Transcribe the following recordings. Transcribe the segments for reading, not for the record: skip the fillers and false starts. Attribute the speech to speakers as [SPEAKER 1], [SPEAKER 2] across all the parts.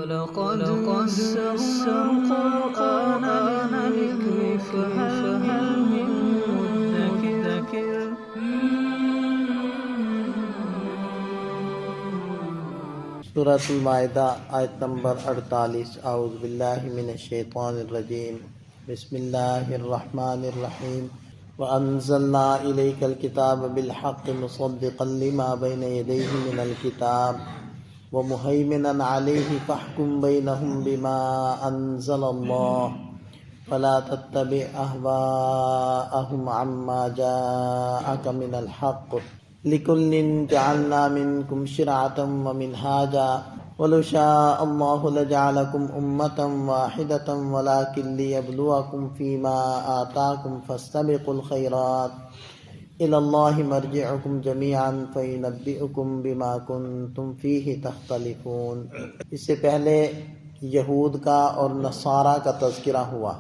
[SPEAKER 1] وَلَقَدْ يَسَّرْنَا الْقُرْآنَ لِلذِّكْرِ فَهَلْ مِن مُّدَّكِرٍ
[SPEAKER 2] سورۃ المائدہ آیت نمبر 48۔ اعوذ باللہ من الشیطان الرجیم، بسم اللہ الرحمن الرحیم۔ وَأَنزَلْنَا إِلَيْكَ الْكِتَابَ بِالْحَقِّ مُصَدِّقًا لِمَا بَيْنَ يَدَيْهِ مِنَ الْكِتَابِ وَمُهَيْمِنًا عَلَيْهِ فَاحْكُم بَيْنَهُم بِمَا أَنزَلَ اللَّهُ وَلَا تَتَّبِعْ أَهْوَاءَهُمْ عَمَّا جَاءَكَ مِنَ الْحَقِّ لِكُلٍّ جَعَلْنَا مِنكُمْ شِرْعَةً وَمِنْهَاجًا وَلَوْ شَاءَ اللَّهُ لَجَعَلَكُمْ أُمَّةً وَاحِدَةً وَلَكِنْ لِيَبْلُوَكُمْ فِيمَا آتَاكُمْ فَاسْتَبِقُوا الْخَيْرَاتِ إِلَى اللَّهِ مَرْجِعُكُمْ جَمِيعًا فَيُنَبِّئُكُم بِمَا كُنتُمْ فِيهِ تَخْتَلِفُونَ۔ اس سے پہلے یہود کا اور نصارہ کا تذکرہ ہوا،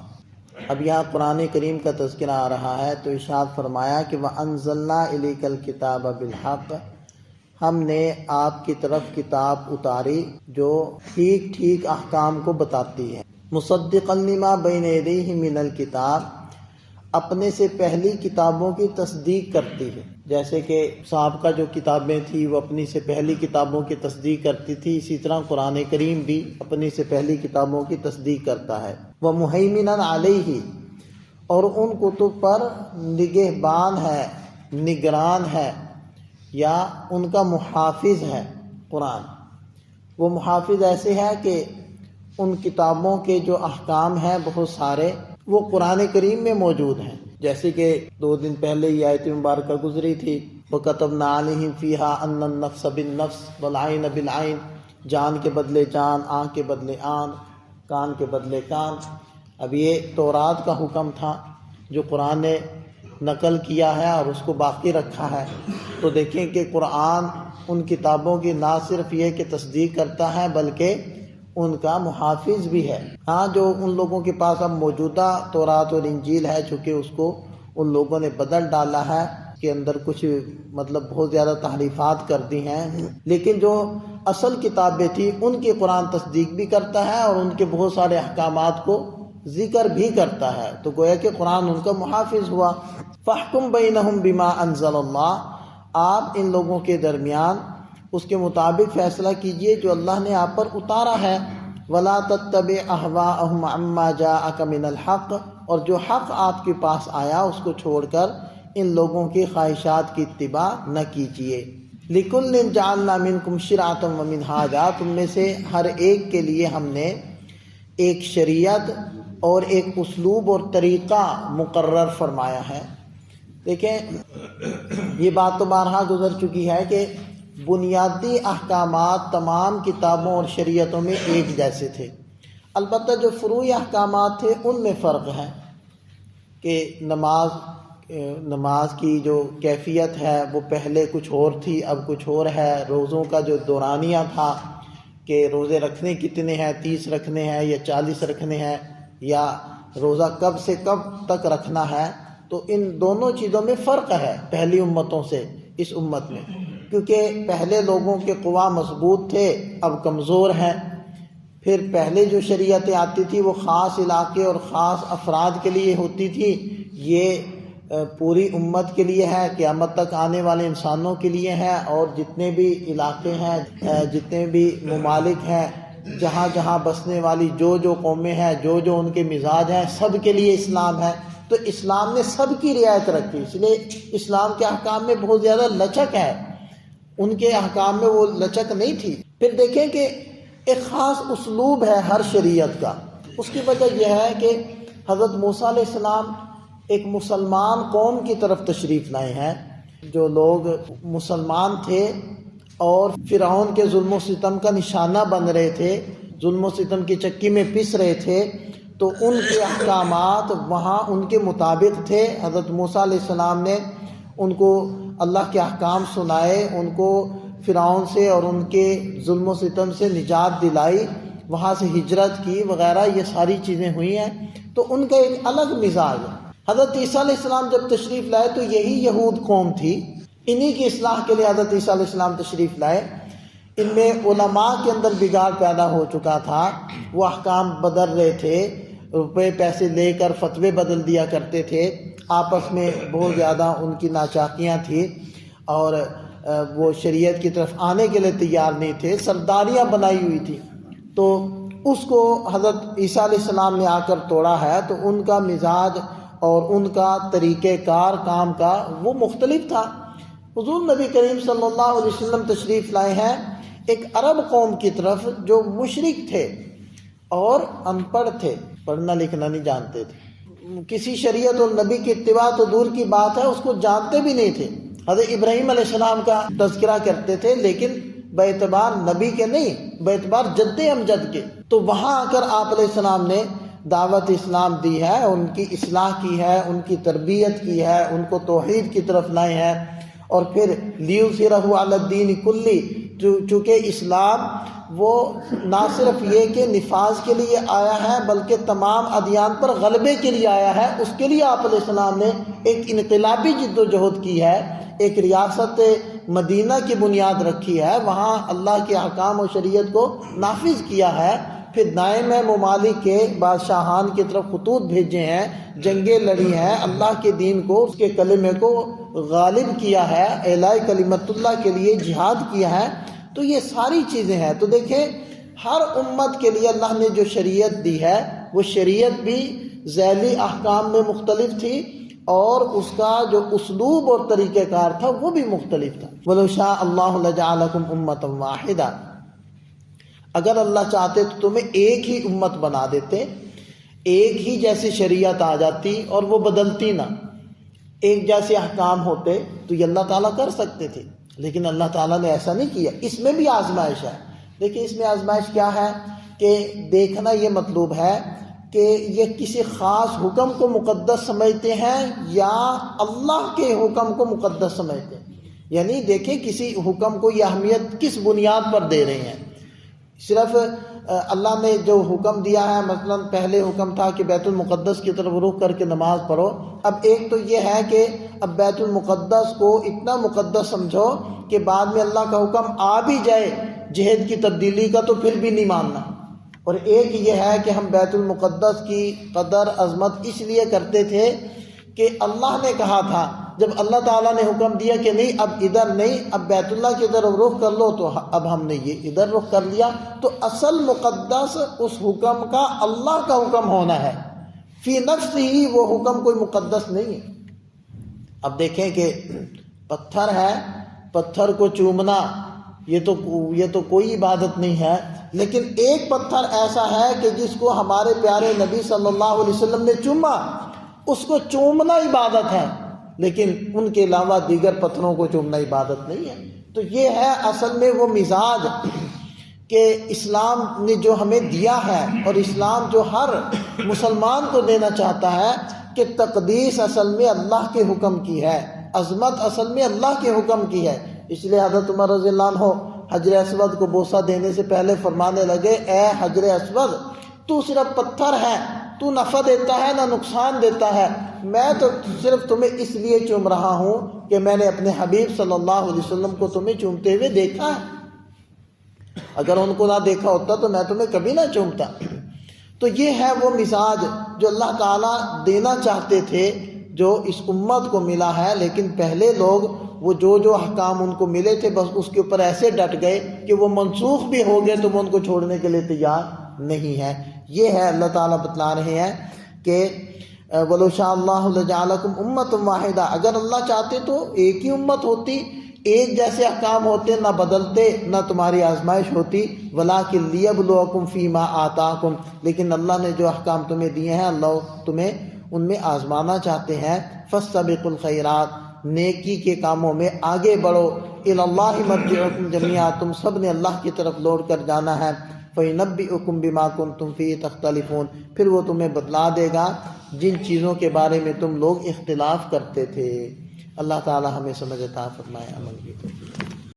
[SPEAKER 2] اب یہاں قرآن کریم کا تذکرہ آ رہا ہے، تو ارشاد فرمایا کہ وَأَنزَلْنَا إِلَيْكَ الْكِتَابَ بِالْحَقِّ، ہم نے آپ کی طرف کتاب اتاری جو ٹھیک ٹھیک احکام کو بتاتی ہے۔ مُصَدِّقًا لِمَا بَيْنَ يَدَيْهِ مِنَ الْكِتَابِ، اپنے سے پہلی کتابوں کی تصدیق کرتی ہے۔ جیسے کہ سابقہ جو کتابیں تھیں وہ اپنی سے پہلی کتابوں کی تصدیق کرتی تھی، اسی طرح قرآن کریم بھی اپنی سے پہلی کتابوں کی تصدیق کرتا ہے۔ وَمُهَيْمِنًا عَلَيْهِ، اور ان کتب پر نگہبان ہے، نگران ہے، یا ان کا محافظ ہے قرآن۔ وہ محافظ ایسے ہے کہ ان کتابوں کے جو احکام ہیں بہت سارے وہ قرآن کریم میں موجود ہیں، جیسے کہ 2 دن پہلے یہ آیت مبارکہ گزری تھی، وَكَتَبْنَا عَلَيْهِمْ فِيهَا أَنَّ النَّفْسَ بِالنَّفْسِ وَالْعَيْنَ بِالْعَيْنِ، جان کے بدلے جان، آنکھ کے بدلے آنکھ، کان کے بدلے کان۔ اب یہ تورات کا حکم تھا جو قرآن نے نقل کیا ہے اور اس کو باقی رکھا ہے، تو دیکھیں کہ قرآن ان کتابوں کی نہ صرف یہ کہ تصدیق کرتا ہے بلکہ ان کا محافظ بھی ہے۔ ہاں، جو ان لوگوں کے پاس اب موجودہ تورات اور انجیل ہے، چونکہ اس کو ان لوگوں نے بدل ڈالا ہے، کے اندر کچھ بہت زیادہ تحریفات کر دی ہیں، لیکن جو اصل کتابیں تھیں ان کی قرآن تصدیق بھی کرتا ہے اور ان کے بہت سارے احکامات کو ذکر بھی کرتا ہے، تو گویا کہ قرآن ان کا محافظ ہوا۔ فَاحْكُم بَيْنَهُم بِمَا أَنزَلَ اللَّهُ، آپ ان لوگوں کے درمیان اس کے مطابق فیصلہ کیجئے جو اللہ نے آپ پر اتارا ہے۔ وَلَا تَتَّبِعْ أَهْوَاءَهُمْ عَمَّا جَاءَكَ مِنَ الْحَقِّ، اور جو حق آپ کے پاس آیا اس کو چھوڑ کر ان لوگوں کی خواہشات کی اتباع نہ کیجئے۔ لِكُلٍّ جَعَلْنَا مِنكُمْ شِرْعَةً وَمِنْهَاجًا، تم میں سے ہر ایک کے لیے ہم نے ایک شریعت اور ایک اسلوب اور طریقہ مقرر فرمایا ہے۔ دیکھیں، یہ بات تو بارہا گزر چکی ہے کہ بنیادی احکامات تمام کتابوں اور شریعتوں میں ایک جیسے تھے، البتہ جو فروعی احکامات تھے ان میں فرق ہے کہ نماز کی جو کیفیت ہے وہ پہلے کچھ اور تھی، اب کچھ اور ہے۔ روزوں کا جو دورانیہ تھا کہ روزے رکھنے کتنے ہیں، 30 رکھنے ہیں یا 40 رکھنے ہیں، یا روزہ کب سے کب تک رکھنا ہے، تو ان دونوں چیزوں میں فرق ہے پہلی امتوں سے اس امت میں، کیونکہ پہلے لوگوں کے قوا مضبوط تھے، اب کمزور ہیں۔ پھر پہلے جو شریعتیں آتی تھی وہ خاص علاقے اور خاص افراد کے لیے ہوتی تھی، یہ پوری امت کے لیے ہے، قیامت تک آنے والے انسانوں کے لیے ہے، اور جتنے بھی علاقے ہیں، جتنے بھی ممالک ہیں، جہاں جہاں بسنے والی جو قومیں ہیں، جو ان کے مزاج ہیں، سب کے لیے اسلام ہے۔ تو اسلام نے سب کی رعایت رکھی، اس لیے اسلام کے احکام میں بہت زیادہ لچک ہے، ان کے احکام میں وہ لچک نہیں تھی۔ پھر دیکھیں کہ ایک خاص اسلوب ہے ہر شریعت کا، اس کی وجہ یہ ہے کہ حضرت موسیٰ علیہ السلام ایک مسلمان قوم کی طرف تشریف لائے ہیں، جو لوگ مسلمان تھے اور فرعون کے ظلم و ستم کا نشانہ بن رہے تھے، ظلم و ستم کی چکی میں پس رہے تھے، تو ان کے احکامات وہاں ان کے مطابق تھے۔ حضرت موسیٰ علیہ السلام نے ان کو اللہ کے احکام سنائے، ان کو فرعون سے اور ان کے ظلم و ستم سے نجات دلائی، وہاں سے ہجرت کی وغیرہ، یہ ساری چیزیں ہوئی ہیں، تو ان کا ایک الگ مزاج ہے۔ حضرت عیسیٰ علیہ السلام جب تشریف لائے تو یہی یہود قوم تھی، انہی کی اصلاح کے لیے حضرت عیسیٰ علیہ السلام تشریف لائے، ان میں علماء کے اندر بگاڑ پیدا ہو چکا تھا، وہ احکام بدل رہے تھے، روپے پیسے لے کر فتوے بدل دیا کرتے تھے، آپس میں بہت زیادہ ان کی ناچاکیاں تھیں اور وہ شریعت کی طرف آنے کے لیے تیار نہیں تھے، سرداریاں بنائی ہوئی تھی۔ تو اس کو حضرت عیسیٰ علیہ السلام نے آ کر توڑا ہے، تو ان کا مزاج اور ان کا طریقہ کار کام کا وہ مختلف تھا۔ حضور نبی کریم صلی اللہ علیہ وسلم تشریف لائے ہیں ایک عرب قوم کی طرف جو مشرک تھے اور ان پڑھ تھے، پڑھنا لکھنا نہیں جانتے تھے، کسی شریعت اور نبی کی اتباع تو دور کی بات ہے، اس کو جانتے بھی نہیں تھے۔ حضرت ابراہیم علیہ السلام کا تذکرہ کرتے تھے لیکن باعتبار نبی کے نہیں، باعتبار جد امجد کے۔ تو وہاں آ کر آپ علیہ السلام نے دعوت اسلام دی ہے، ان کی اصلاح کی ہے، ان کی تربیت کی ہے، ان کو توحید کی طرف لائے ہیں، اور پھر لیظہرہ علی الدین کلی، چونکہ اسلام وہ نہ صرف یہ کہ نفاذ کے لیے آیا ہے بلکہ تمام ادیان پر غلبے کے لیے آیا ہے، اس کے لیے آپ علیہ السلام نے ایک انقلابی جد و جہد کی ہے، ایک ریاست مدینہ کی بنیاد رکھی ہے، وہاں اللہ کے احکام و شریعت کو نافذ کیا ہے، پھر دائم ممالک کے بادشاہان کی طرف خطوط بھیجے ہیں، جنگیں لڑی ہیں، اللہ کے دین کو، اس کے کلمے کو غالب کیا ہے، اعلاء کلمت اللہ کے لیے جہاد کیا ہے۔ تو یہ ساری چیزیں ہیں۔ تو دیکھیں ہر امت کے لیے اللہ نے جو شریعت دی ہے وہ شریعت بھی ذیلی احکام میں مختلف تھی اور اس کا جو اسلوب اور طریقہ کار تھا وہ بھی مختلف تھا۔ وَلَوْ شَاءَ اللَّهُ لَجَعَلَكُمْ أُمَّةً وَاحِدَةً، اگر اللہ چاہتے تو تمہیں ایک ہی امت بنا دیتے، ایک ہی جیسی شریعت آ جاتی اور وہ بدلتی نہ، ایک جیسے احکام ہوتے تو یہ اللہ تعالیٰ کر سکتے تھے، لیکن اللہ تعالیٰ نے ایسا نہیں کیا۔ اس میں بھی آزمائش ہے۔ دیکھیں اس میں آزمائش کیا ہے کہ دیکھنا یہ مطلوب ہے کہ یہ کسی خاص حکم کو مقدس سمجھتے ہیں یا اللہ کے حکم کو مقدس سمجھتے ہیں، یعنی دیکھیں کسی حکم کو یہ اہمیت کس بنیاد پر دے رہے ہیں۔ صرف اللہ نے جو حکم دیا ہے، مثلا پہلے حکم تھا کہ بیت المقدس کی طرف رخ کر کے نماز پڑھو، اب ایک تو یہ ہے کہ اب بیت المقدس کو اتنا مقدس سمجھو کہ بعد میں اللہ کا حکم آ بھی جائے جہد کی تبدیلی کا تو پھر بھی نہیں ماننا، اور ایک یہ ہے کہ ہم بیت المقدس کی قدر عظمت اس لیے کرتے تھے کہ اللہ نے کہا تھا، جب اللہ تعالیٰ نے حکم دیا کہ نہیں اب ادھر نہیں، اب بیت اللہ کی طرف رخ کر لو، تو اب ہم نے یہ ادھر رخ کر لیا۔ تو اصل مقدس اس حکم کا اللہ کا حکم ہونا ہے، فی نفس ہی وہ حکم کوئی مقدس نہیں ہے۔ اب دیکھیں کہ پتھر ہے، پتھر کو چومنا یہ تو کوئی عبادت نہیں ہے، لیکن ایک پتھر ایسا ہے کہ جس کو ہمارے پیارے نبی صلی اللہ علیہ وسلم نے چوما، اس کو چومنا عبادت ہے، لیکن ان کے علاوہ دیگر پتھروں کو چومنا عبادت نہیں ہے۔ تو یہ ہے اصل میں وہ مزاج کہ اسلام نے جو ہمیں دیا ہے، اور اسلام جو ہر مسلمان کو دینا چاہتا ہے کہ تقدیس اصل میں اللہ کے حکم کی ہے، عظمت اصل میں اللہ کے حکم کی ہے۔ اس لیے حضرت عمر رضی اللہ عنہ حجر اسود کو بوسہ دینے سے پہلے فرمانے لگے، اے حجر اسود تو صرف پتھر ہے، تو نفع دیتا ہے نہ نقصان دیتا ہے، میں تو صرف تمہیں اس لیے چوم رہا ہوں کہ میں نے اپنے حبیب صلی اللہ علیہ وسلم کو تمہیں چومتے ہوئے دیکھا ہے، اگر ان کو نہ دیکھا ہوتا تو میں تمہیں کبھی نہ چومتا۔ تو یہ ہے وہ مزاج جو اللہ تعالیٰ دینا چاہتے تھے، جو اس امت کو ملا ہے، لیکن پہلے لوگ وہ جو احکام ان کو ملے تھے بس اس کے اوپر ایسے ڈٹ گئے کہ وہ منسوخ بھی ہو گئے تو وہ ان کو چھوڑنے کے لیے تیار نہیں ہے۔ یہ ہے اللہ تعالیٰ بتلا رہے ہیں کہ وَلَوْ شَاءَ اللَّهُ لَجَعَلَكُمْ أُمَّةً وَاحِدَةً، اگر اللہ چاہتے تو ایک ہی امت ہوتی، ایک جیسے احکام ہوتے، نہ بدلتے، نہ تمہاری آزمائش ہوتی، وَلَٰكِن لِيَبْلُوَكُمْ فِي مَا آتَاكُمْ، لیکن اللہ نے جو احکام تمہیں دیے ہیں اللہ تمہیں ان میں آزمانا چاہتے ہیں۔ فَاسْتَبِقُوا الْخَيْرَاتِ، نیکی کے کاموں میں آگے بڑھو، اِلَى اللَّهِ مَرْجِعُكُمْ جَمِيعًا، تم سب نے اللہ کی طرف لوٹ کر جانا ہے۔ فَيُنَبِّئُكُم بِمَا كُنتُمْ فِيهِ تَخْتَلِفُونَ، پھر وہ تمہیں بتلا دے گا جن چیزوں کے بارے میں تم لوگ اختلاف کرتے تھے۔ اللہ تعالی ہمیں سمجھ عطا فرمائے، عمل کی توفیق۔